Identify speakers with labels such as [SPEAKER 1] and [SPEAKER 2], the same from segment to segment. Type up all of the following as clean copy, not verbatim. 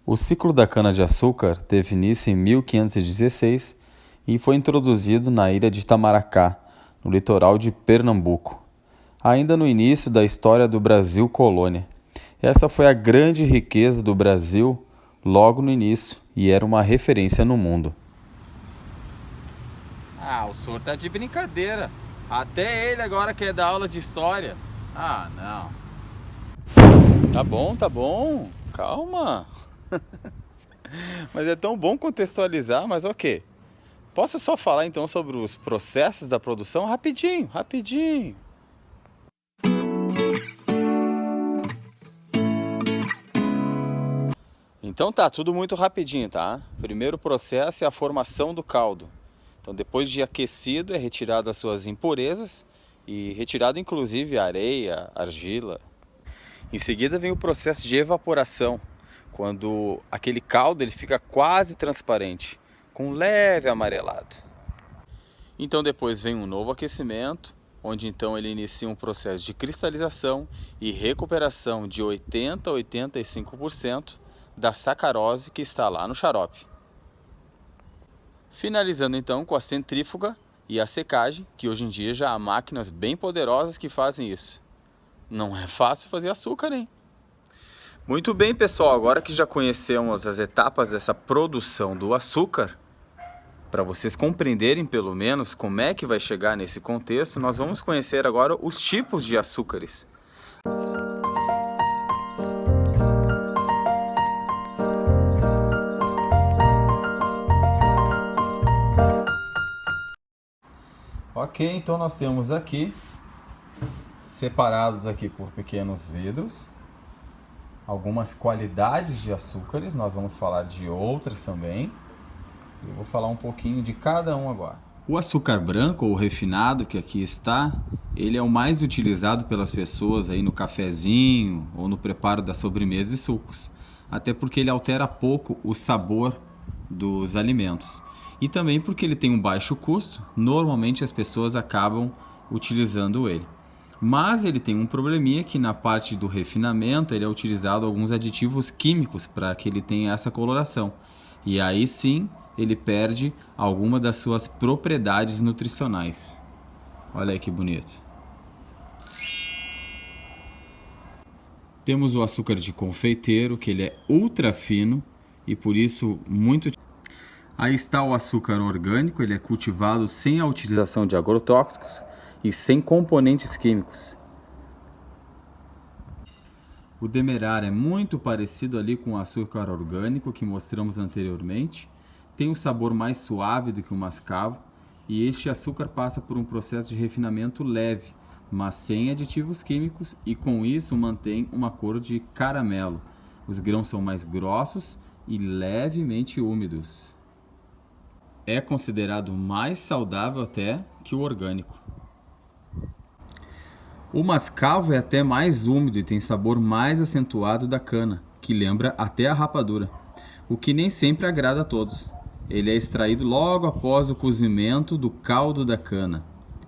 [SPEAKER 1] O ciclo da cana-de-açúcar teve início em 1516 e foi introduzido na ilha de Itamaracá, no litoral de Pernambuco, ainda no início da história do Brasil colônia. Essa foi a grande riqueza do Brasil logo no início e era uma referência no mundo.
[SPEAKER 2] Ah, o senhor tá de brincadeira. Até ele agora quer dar aula de história. Ah, não.
[SPEAKER 1] Tá bom, calma. Mas é tão bom contextualizar, mas ok. Posso só falar então sobre os processos da produção? Rapidinho, rapidinho. Então tá, tudo muito rapidinho, tá? Primeiro processo é a formação do caldo. Então depois de aquecido é retirado as suas impurezas e retirado inclusive a areia, argila. Em seguida vem o processo de evaporação, quando aquele caldo ele fica quase transparente, com um leve amarelado. Então depois vem um novo aquecimento, onde então ele inicia um processo de cristalização e recuperação de 80 a 85% da sacarose que está lá no xarope. Finalizando então com a centrífuga e a secagem, que hoje em dia já há máquinas bem poderosas que fazem isso. Não é fácil fazer açúcar, hein? Muito bem, pessoal, agora que já conhecemos as etapas dessa produção do açúcar, para vocês compreenderem pelo menos como é que vai chegar nesse contexto, nós vamos conhecer agora os tipos de açúcares. Ok, então nós temos aqui, separados aqui por pequenos vidros, algumas qualidades de açúcares, nós vamos falar de outras também. Eu vou falar um pouquinho de cada um agora. O açúcar branco ou refinado que aqui está, ele é o mais utilizado pelas pessoas aí no cafezinho ou no preparo da sobremesa e sucos, até porque ele altera pouco o sabor dos alimentos. E também porque ele tem um baixo custo, normalmente as pessoas acabam utilizando ele. Mas ele tem um probleminha que na parte do refinamento ele é utilizado alguns aditivos químicos para que ele tenha essa coloração. E aí sim ele perde alguma das suas propriedades nutricionais. Olha aí que bonito. Temos o açúcar de confeiteiro, que ele é ultra fino e por isso muito. Aí está o açúcar orgânico, ele é cultivado sem a utilização de agrotóxicos e sem componentes químicos. O demerara é muito parecido ali com o açúcar orgânico que mostramos anteriormente. Tem um sabor mais suave do que o mascavo e este açúcar passa por um processo de refinamento leve, mas sem aditivos químicos e com isso mantém uma cor de caramelo. Os grãos são mais grossos e levemente úmidos. É considerado mais saudável até que o orgânico. O mascavo é até mais úmido e tem sabor mais acentuado da cana, que lembra até a rapadura, o que nem sempre agrada a todos. Ele é extraído logo após o cozimento do caldo da cana.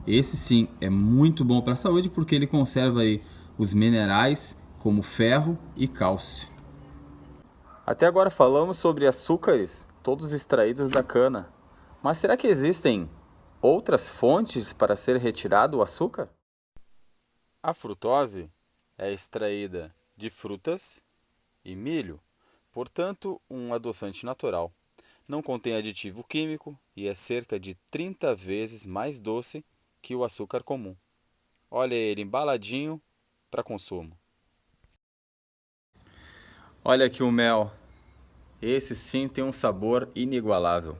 [SPEAKER 1] Esse sim é muito bom para a saúde porque ele conserva aí os minerais como ferro e cálcio. Até agora falamos sobre açúcares, todos extraídos da cana. Mas será que existem outras fontes para ser retirado o açúcar? A frutose é extraída de frutas e milho, portanto, um adoçante natural. Não contém aditivo químico e é cerca de 30 vezes mais doce que o açúcar comum. Olha ele embaladinho para consumo. Olha aqui o mel. Esse sim tem um sabor inigualável.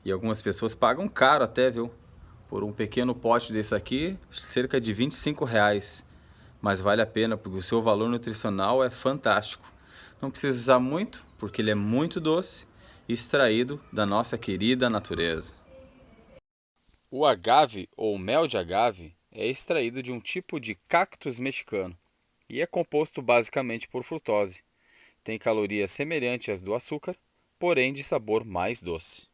[SPEAKER 1] E algumas pessoas pagam caro até, viu? Por um pequeno pote desse aqui, cerca de R$ 25. Mas vale a pena porque o seu valor nutricional é fantástico. Não precisa usar muito, porque ele é muito doce, extraído da nossa querida natureza. O agave, ou mel de agave, é extraído de um tipo de cactus mexicano e é composto basicamente por frutose. Tem calorias semelhantes às do açúcar, porém de sabor mais doce.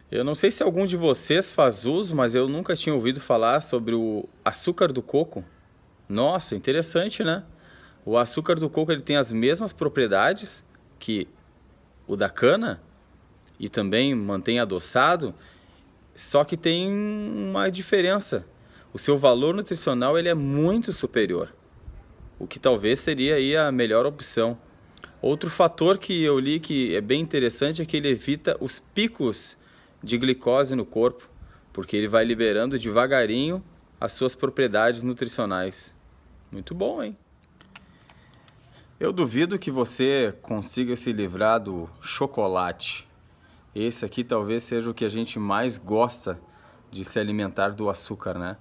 [SPEAKER 1] Eu não sei se algum de vocês faz uso, mas eu nunca tinha ouvido falar sobre o açúcar do coco. Nossa, interessante, né? O açúcar do coco ele tem as mesmas propriedades que o da cana e também mantém adoçado, só que tem uma diferença. O seu valor nutricional ele é muito superior, o que talvez seria aí a melhor opção. Outro fator que eu li que é bem interessante é que ele evita os picos de glicose no corpo, porque ele vai liberando devagarinho as suas propriedades nutricionais. Muito bom, hein? Eu duvido que você consiga se livrar do chocolate. Esse aqui talvez seja o que a gente mais gosta de se alimentar do açúcar, né?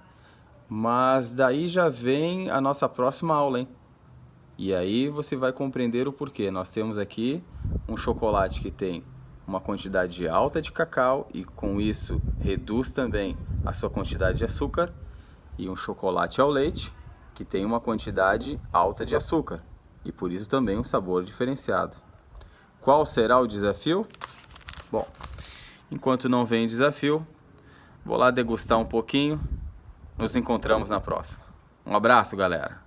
[SPEAKER 1] Mas daí já vem a nossa próxima aula, hein? E aí você vai compreender o porquê. Nós temos aqui um chocolate que tem uma quantidade alta de cacau e com isso reduz também a sua quantidade de açúcar, e um chocolate ao leite que tem uma quantidade alta de açúcar e por isso também um sabor diferenciado. Qual será o desafio? Bom, enquanto não vem o desafio, vou lá degustar um pouquinho. Nos encontramos na próxima. Um abraço, galera!